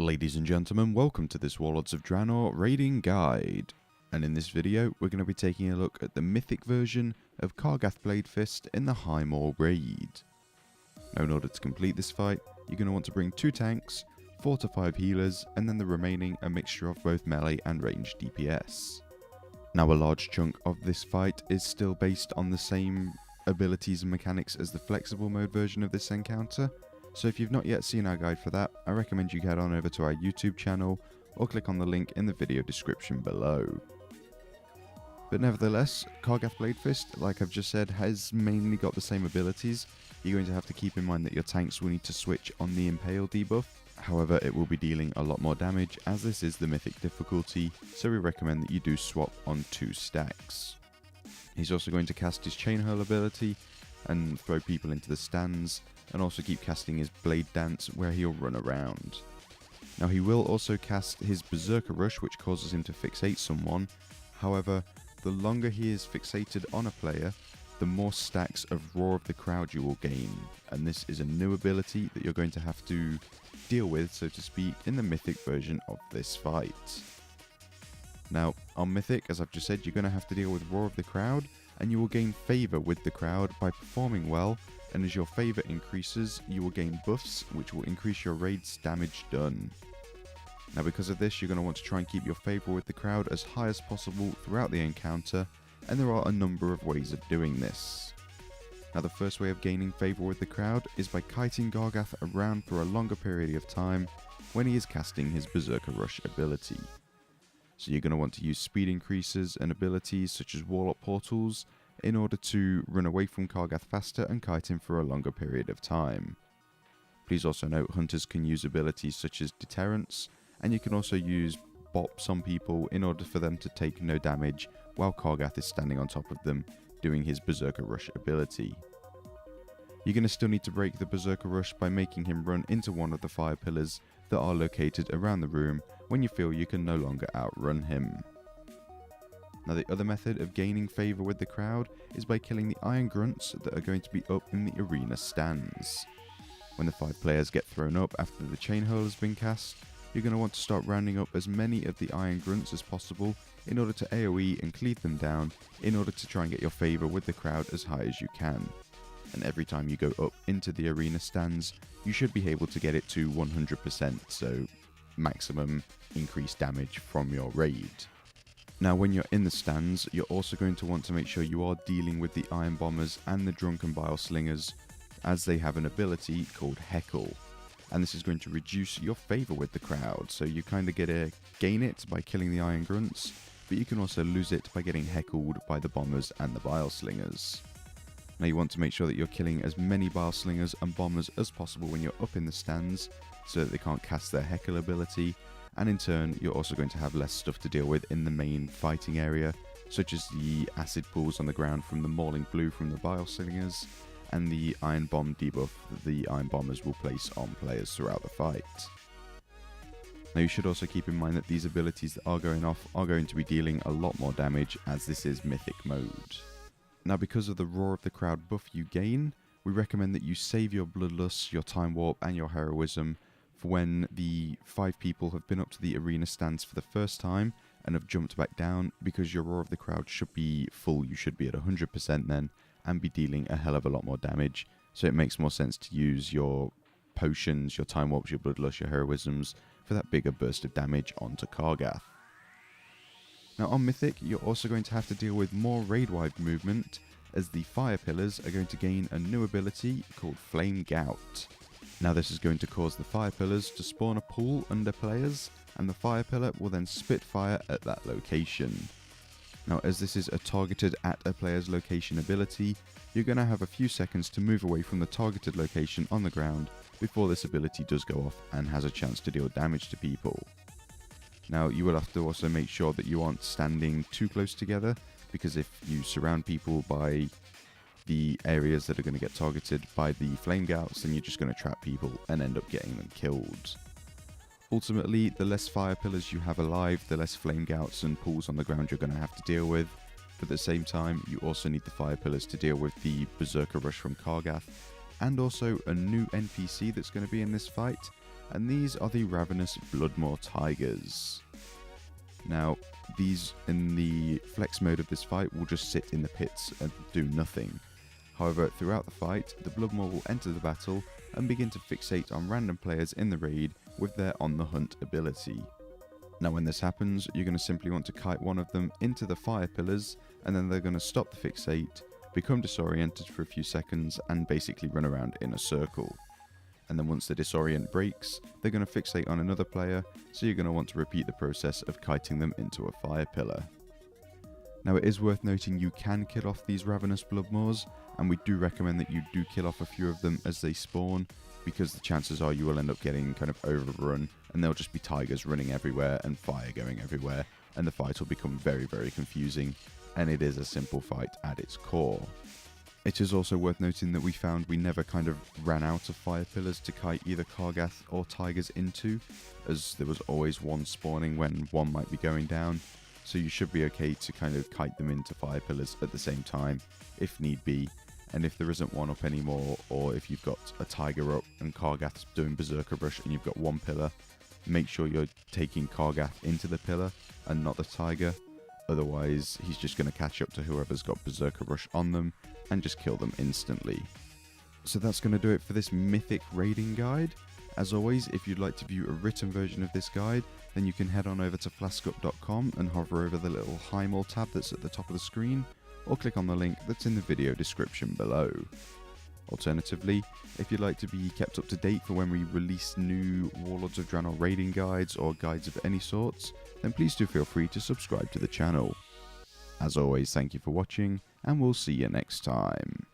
Ladies and gentlemen, welcome to this Warlords of Draenor raiding guide. And in this video, we're going to be taking a look at the mythic version of Kargath Bladefist in the Highmaul raid. Now, in order to complete this fight, you're going to want to bring 2 tanks, 4 to 5 healers, and then the remaining a mixture of both melee and ranged DPS. Now, a large chunk of this fight is still based on the same abilities and mechanics as the flexible mode version of this encounter. So if you've not yet seen our guide for that, I recommend you head on over to our YouTube channel or click on the link in the video description below. But nevertheless, Kargath Bladefist, like I've just said, has mainly got the same abilities. You're going to have to keep in mind that your tanks will need to switch on the Impale debuff. However, it will be dealing a lot more damage as this is the mythic difficulty, so we recommend that you do swap on 2 stacks. He's also going to cast his Chain Hurl ability and throw people into the stands, and also keep casting his Blade Dance where he'll run around. Now, he will also cast his Berserker Rush, which causes him to fixate someone. However, the longer he is fixated on a player, the more stacks of Roar of the Crowd you will gain, and this is a new ability that you're going to have to deal with, so to speak, in the mythic version of this fight. Now, on mythic, as I've just said, you're going to have to deal with Roar of the Crowd, and you will gain favour with the crowd by performing well, and as your favour increases, you will gain buffs which will increase your raid's damage done. Now, because of this, you're going to want to try and keep your favour with the crowd as high as possible throughout the encounter, and there are a number of ways of doing this. Now, the first way of gaining favour with the crowd is by kiting Kargath around for a longer period of time when he is casting his Berserker Rush ability. So you're going to want to use speed increases and abilities such as Warlock Portals in order to run away from Kargath faster and kite him for a longer period of time. Please also note Hunters can use abilities such as Deterrence, and you can also use bops on people in order for them to take no damage while Kargath is standing on top of them doing his Berserker Rush ability. You're going to still need to break the Berserker Rush by making him run into one of the fire pillars that are located around the room when you feel you can no longer outrun him. Now, the other method of gaining favour with the crowd is by killing the Iron Grunts that are going to be up in the arena stands. When the 5 players get thrown up after the Chain Hurl has been cast, you're going to want to start rounding up as many of the Iron Grunts as possible in order to AoE and cleave them down in order to try and get your favour with the crowd as high as you can. And every time you go up into the arena stands, you should be able to get it to 100%, so maximum increased damage from your raid. Now, when you're in the stands, you're also going to want to make sure you are dealing with the Iron Bombers and the Drunken Bile Slingers, as they have an ability called Heckle. And this is going to reduce your favour with the crowd, so you kind of get to gain it by killing the Iron Grunts, but you can also lose it by getting heckled by the Bombers and the Bile Slingers. Now, you want to make sure that you're killing as many Bile Slingers and Bombers as possible when you're up in the stands, so that they can't cast their Heckle ability, and in turn, you're also going to have less stuff to deal with in the main fighting area, such as the acid pools on the ground from the Mauling Blue from the Bile Slingers, and the Iron Bomb debuff that the Iron Bombers will place on players throughout the fight. Now, you should also keep in mind that these abilities that are going off are going to be dealing a lot more damage, as this is Mythic Mode. Now, because of the Roar of the Crowd buff you gain, we recommend that you save your Bloodlust, your Time Warp, and your Heroism for when the 5 people have been up to the arena stands for the first time and have jumped back down, because your Roar of the Crowd should be full. You should be at 100% then and be dealing a hell of a lot more damage, so it makes more sense to use your potions, your Time Warps, your Bloodlust, your Heroisms for that bigger burst of damage onto Kargath. Now, on Mythic, you're also going to have to deal with more raid-wide movement, as the Fire Pillars are going to gain a new ability called Flame Gout. Now, this is going to cause the Fire Pillars to spawn a pool under players, and the Fire Pillar will then spit fire at that location. Now, as this is a targeted at a player's location ability, you're going to have a few seconds to move away from the targeted location on the ground before this ability does go off and has a chance to deal damage to people. Now, you will have to also make sure that you aren't standing too close together, because if you surround people by the areas that are going to get targeted by the Flame Gouts, then you're just going to trap people and end up getting them killed. Ultimately, the less Fire Pillars you have alive, the less Flame Gouts and pools on the ground you're going to have to deal with. But at the same time, you also need the Fire Pillars to deal with the Berserker Rush from Kargath, and also a new NPC that's going to be in this fight, and these are the Ravenous Bloodmaw Tigers. Now, these in the flex mode of this fight will just sit in the pits and do nothing. However, throughout the fight, the Bloodmaw will enter the battle and begin to fixate on random players in the raid with their On the Hunt ability. Now when this happens, you're going to simply want to kite one of them into the fire pillars, and then they're going to stop the fixate, become disoriented for a few seconds, and basically run around in a circle. And then once the disorient breaks, they're going to fixate on another player, so you're going to want to repeat the process of kiting them into a fire pillar. Now it is worth noting you can kill off these Ravenous Bloodmaws, and we do recommend that you do kill off a few of them as they spawn, because the chances are you will end up getting kind of overrun, and there'll just be tigers running everywhere and fire going everywhere, and the fight will become very, very confusing, and it is a simple fight at its core. It is also worth noting that we found we never kind of ran out of fire pillars to kite either Kargath or tigers into, as there was always one spawning when one might be going down, so you should be okay to kind of kite them into fire pillars at the same time, if need be. And if there isn't one up anymore, or if you've got a tiger up and Kargath's doing Berserker Rush and you've got one pillar, make sure you're taking Kargath into the pillar and not the tiger. Otherwise, he's just going to catch up to whoever's got Berserker Rush on them and just kill them instantly. So that's going to do it for this Mythic raiding guide. As always, if you'd like to view a written version of this guide, then you can head on over to flaskup.com and hover over the little Highmaul tab that's at the top of the screen, or click on the link that's in the video description below. Alternatively, if you'd like to be kept up to date for when we release new Warlords of Draenor raiding guides or guides of any sorts, then please do feel free to subscribe to the channel. As always, thank you for watching, and we'll see you next time.